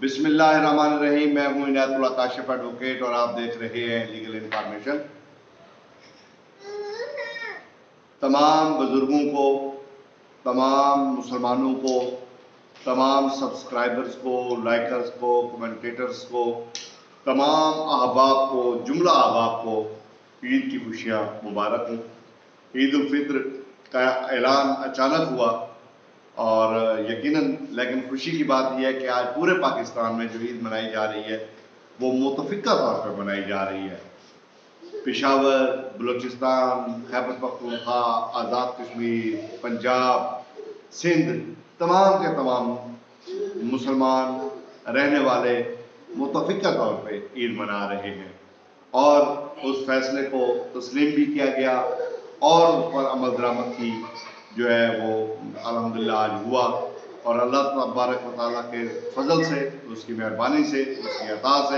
बिस्मिल्लाहिर्रहमानिर्रहीम। मैं हूं इनायतुल्लाह काशिफ एडवोकेट और आप देख रहे हैं लीगल इंफॉर्मेशन। तमाम बुजुर्गों को, तमाम मुसलमानों को, तमाम सब्सक्राइबर्स को, लाइकर्स को, कमेंटेटर्स को, तमाम अहबाब को, जुमला अहबाब को ईद की खुशियाँ मुबारक हों। ईद उल फित्र का ऐलान अचानक हुआ और यकीनन लेकिन खुशी की बात यह है कि आज पूरे पाकिस्तान में जो ईद मनाई जा रही है वो मुतफिका तौर पर मनाई जा रही है। पेशावर, बलूचिस्तान, खैबर पख्तूनख्वा, आज़ाद कश्मीर, पंजाब, सिंध, तमाम के तमाम मुसलमान रहने वाले मुतफिका तौर पे ईद मना रहे हैं और उस फैसले को तस्लीम भी किया गया और उस पर अमल दरामद की जो है वो अल्हम्दुलिल्लाह आज हुआ और अल्लाह तबारक व तआला के फजल से, उसकी मेहरबानी से, उसकी अता से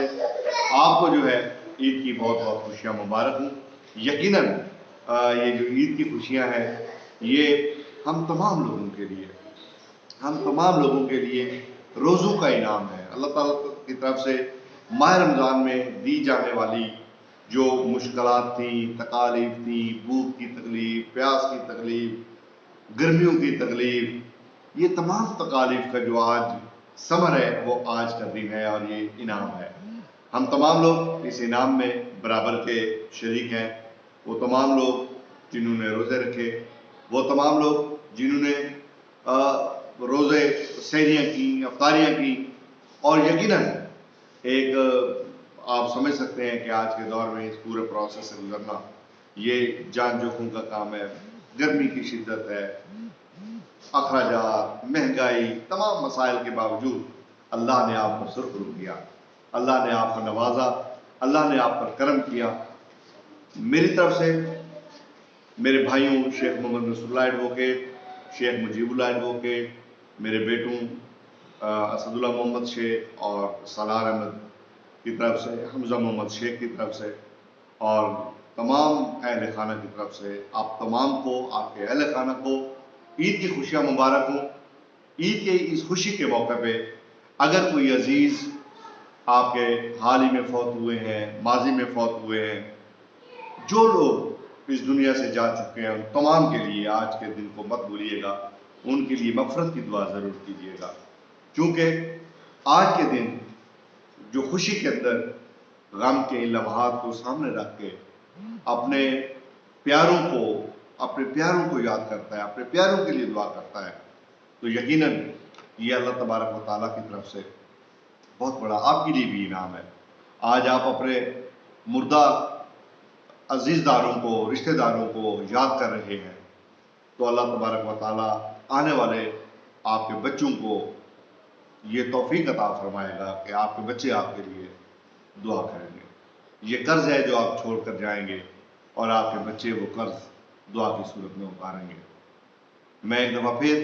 आपको जो है ईद की बहुत बहुत खुशियाँ मुबारक हूँ। यकीनन ये जो ईद की खुशियाँ हैं ये हम तमाम लोगों के लिए रोज़ों का इनाम है। अल्लाह ताला की तरफ से माह रमज़ान में दी जाने वाली जो मुश्किलात थी, तकालीफ थी, भूख की तकलीफ, प्यास की तकलीफ, गर्मियों की तकलीफ, ये तमाम तकालीफ का जो आज समर है वो आज का दिन है और ये इनाम है। हम तमाम लोग इस इनाम में बराबर के शरीक हैं। वो तमाम लोग जिन्होंने रोज़े रखे, वो तमाम लोग जिन्होंने रोज़े सहरियाँ की, अफ्तारियाँ की और यकीनन एक आप समझ सकते हैं कि आज के दौर में इस पूरे प्रोसेस से गुजरना ये जान जोखिम का काम है। गर्मी की शिद्दत है, अखराजात, महंगाई, तमाम मसाइल के बावजूद अल्लाह ने आपको सुरखरू किया, अल्लाह ने आपको नवाजा, अल्लाह ने आप पर करम किया। मेरी तरफ से मेरे भाइयों शेख मोहम्मद नसरुल्लाह एडवोकेट, शेख मुजीबुल्लाह एडवोकेट, मेरे बेटों असदुल्लाह मोहम्मद शेख और सलार अहमद की तरफ से, हमजा मोहम्मद शेख की तरफ से और तमाम अहल खाना की तरफ से आप तमाम को, आपके अहल खाना को ईद की खुशियाँ मुबारक हों। ईद के इस खुशी के मौके पे अगर कोई अजीज़ आपके हाल ही में फौत हुए हैं, माजी में फौत हुए हैं, जो लोग इस दुनिया से जा चुके हैं, उन तमाम के लिए आज के दिन को मत भूलिएगा, उनके लिए मग़फ़िरत की दुआ ज़रूर कीजिएगा। क्योंकि आज के दिन जो खुशी के अंदर गम के लम्हात को सामने रख के अपने प्यारों को याद करता है, अपने प्यारों के लिए दुआ करता है, तो यकीनन ये अल्लाह तबारक व तआला की तरफ से बहुत बड़ा आपके लिए भी इनाम है। आज आप अपने मुर्दा अजीज़दारों को, रिश्तेदारों को याद कर रहे हैं तो अल्लाह तबारक व तआला आने वाले आपके बच्चों को ये तौफीक अता फरमाएगा कि आपके बच्चे आपके लिए दुआ करेंगे। ये कर्ज है जो आप छोड़ कर जाएंगे और आपके बच्चे वो कर्ज दुआ की सूरत में उतारेंगे। मैं एक दफ़ा फिर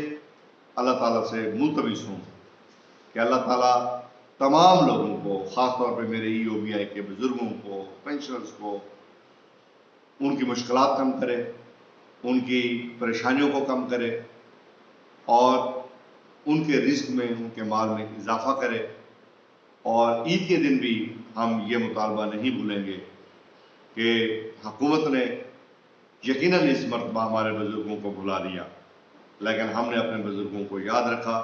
अल्लाह ताला से मुल्तमिस हूँ कि अल्लाह ताला तमाम लोगों को, ख़ास तौर पर मेरे EOBI के बुज़ुर्गों को, पेंशनर्स को, उनकी मुश्किलात कम करे, उनकी परेशानियों को कम करे और उनके रिस्क में, उनके माल में इजाफा करे। और ईद के दिन भी हम ये मुतालबा नहीं भूलेंगे कि हुकूमत ने यकीनन इस मरतबा हमारे बुजुर्गों को भुला दिया, लेकिन हमने अपने बुजुर्गों को याद रखा,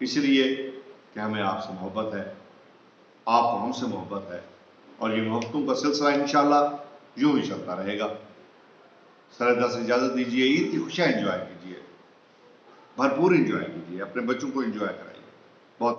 इसलिए कि हमें आपसे मोहब्बत है, आपको हमसे मोहब्बत है और ये मोहब्बतों का सिलसिला इंशाअल्लाह यूं ही चलता रहेगा। सरदा से इजाज़त दीजिए। ईद की खुशियाँ एंजॉय कीजिए, भरपूर एंजॉय कीजिए, अपने बच्चों को एंजॉय करें।